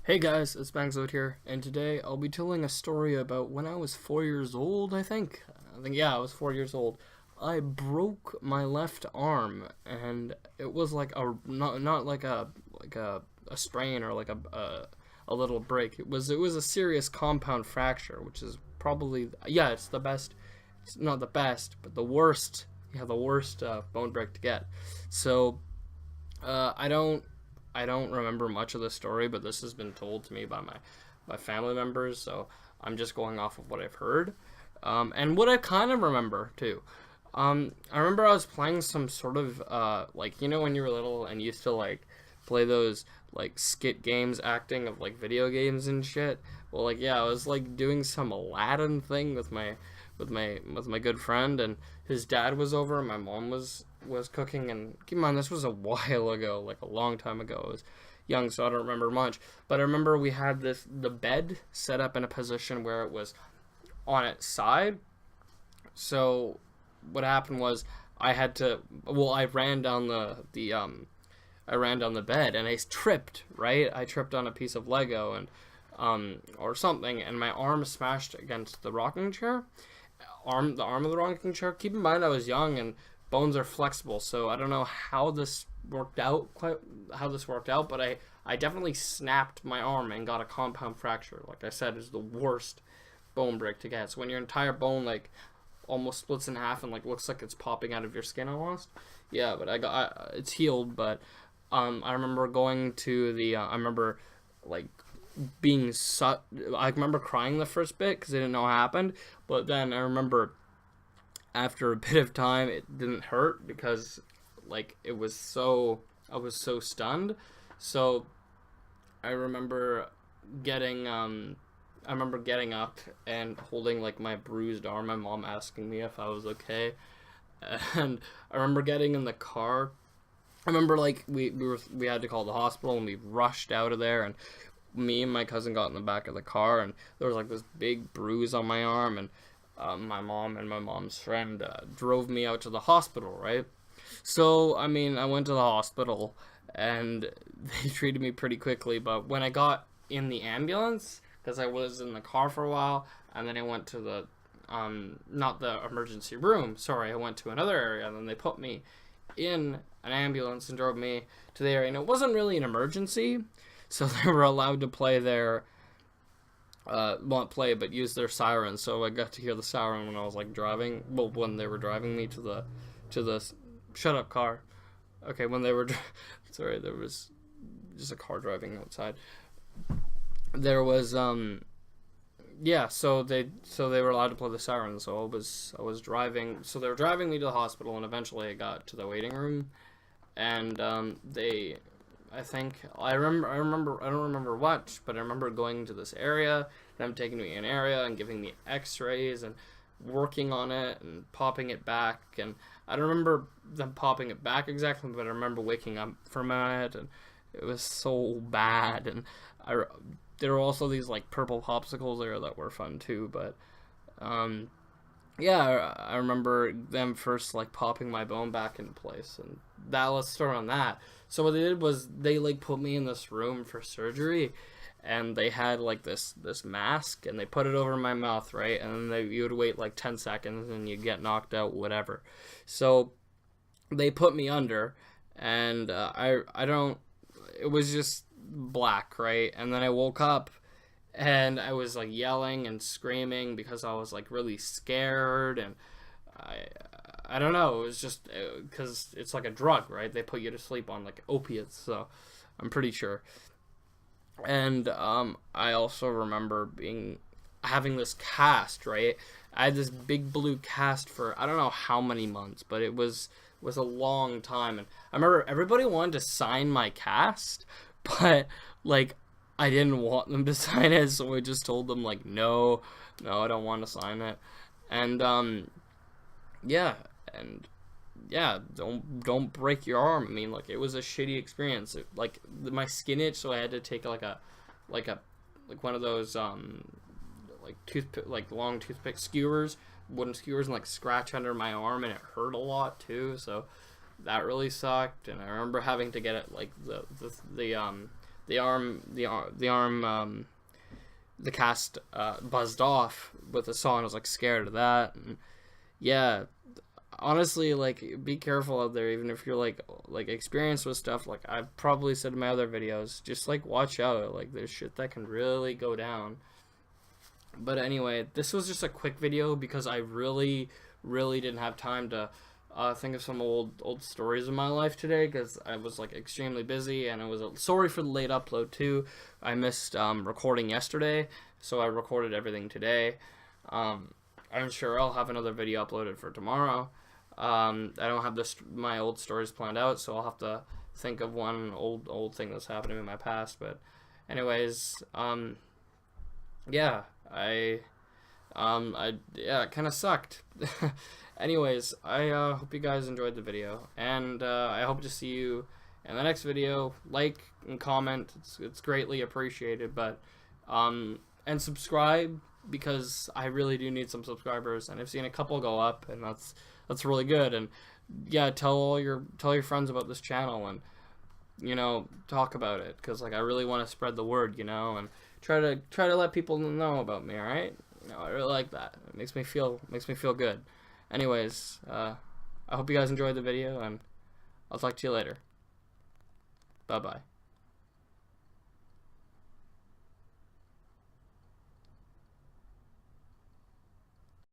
Hey guys, it's Bangzoid here, and today I'll be telling a story about when I was 4 years old, I think. Yeah, I was 4 years old. I broke my left arm, and it was like not like a strain or like a little break. It was a serious compound fracture, which is probably, yeah, it's the best. It's not the best, but the worst. Yeah, the worst bone break to get. So I don't remember much of the story, but this has been told to me by my family members, so I'm just going off of what I've heard, and what I kind of remember too. I remember I was playing some sort of like, when you were little and you used to like play those like skit games, acting of like video games and shit. Well, like, yeah, I was like doing some Aladdin thing with my good friend, and his dad was over and my mom was cooking. And keep in mind, this was a while ago, like a long time ago. I was young, so I don't remember much, but I remember we had the bed set up in a position where it was on its side. So what happened was I had to, well, I ran down I ran down the bed and I tripped, right? I tripped on a piece of Lego and or something, and my arm smashed against the rocking chair. The arm of the rocking chair. Keep in mind I was young and bones are flexible, so I don't know how this worked out, but I definitely snapped my arm and got a compound fracture. Like I said, is the worst bone break to get. So when your entire bone like almost splits in half and like looks like it's popping out of your skin almost. Yeah, but it's healed. But I remember going to the I remember like I remember crying the first bit because I didn't know what happened. But then I remember after a bit of time it didn't hurt because like I was so stunned. So I remember getting up and holding like my bruised arm, my mom asking me if I was okay. And I remember getting in the car. I remember like we had to call the hospital and we rushed out of there, and me and my cousin got in the back of the car, and there was like this big bruise on my arm, and my mom and my mom's friend drove me out to the hospital, right? So I mean, I went to the hospital and they treated me pretty quickly, but when I got in the ambulance, because I was in the car for a while, and then I went to the not the emergency room, sorry, I went to another area, and then they put me in an ambulance and drove me to the area, and it wasn't really an emergency, so they were allowed to play their not play but use their siren. So I got to hear the siren when I was like driving, well, when they were driving me to the shut up car. Okay, when they were sorry, there was just a car driving outside. There was yeah, so they were allowed to play the siren, so I was driving, so they were driving me to the hospital, and eventually I got to the waiting room, and they, I remember, I don't remember what, but I remember going to this area, and them taking me in an area and giving me x-rays and working on it and popping it back, and I don't remember them popping it back exactly, but I remember waking up from it, and it was so bad. And there were also these like purple popsicles there that were fun too, but yeah, I remember them first like popping my bone back into place, and let's start on that. So what they did was they like put me in this room for surgery, and they had like this mask, and they put it over my mouth, right, and then you would wait like 10 seconds and you'd get knocked out, whatever. So they put me under, and I don't, it was just black, right? And then I woke up and I was like yelling and screaming because I was like really scared, and I don't know, it was just because it's like a drug, right? They put you to sleep on like opiates, so I'm pretty sure. And I also remember having this cast, right? I had this big blue cast for I don't know how many months, but it was a long time. And I remember everybody wanted to sign my cast, but like I didn't want them to sign it, so I just told them like no, I don't want to sign it. And yeah, and yeah, don't break your arm. I mean, like, it was a shitty experience. Like my skin itched, so I had to take like one of those like toothpick, like long toothpick skewers, wooden skewers, and like scratch under my arm, and it hurt a lot too. So that really sucked. And I remember having to get it like the cast buzzed off with the saw, and I was like scared of that. And yeah, honestly, like, be careful out there, even if you're like experienced with stuff. Like I've probably said in my other videos, just like watch out. Like there's shit that can really go down. But anyway, this was just a quick video because I really didn't have time to think of some old stories in my life today, because I was like extremely busy, and I was sorry for the late upload too. I missed recording yesterday, so I recorded everything today. I'm sure I'll have another video uploaded for tomorrow. I don't have my old stories planned out, so I'll have to think of one old thing that's happened to me in my past. But anyways, yeah, it kind of sucked. Anyways, I hope you guys enjoyed the video, and I hope to see you in the next video. Like and comment, it's greatly appreciated. But and subscribe, because I really do need some subscribers, and I've seen a couple go up, and that's really good. And yeah, tell your friends about this channel, and talk about it, because like I really want to spread the word, and try to let people know about me. All right, I really like that. It makes me feel good. Anyways, I hope you guys enjoyed the video, and I'll talk to you later. Bye bye.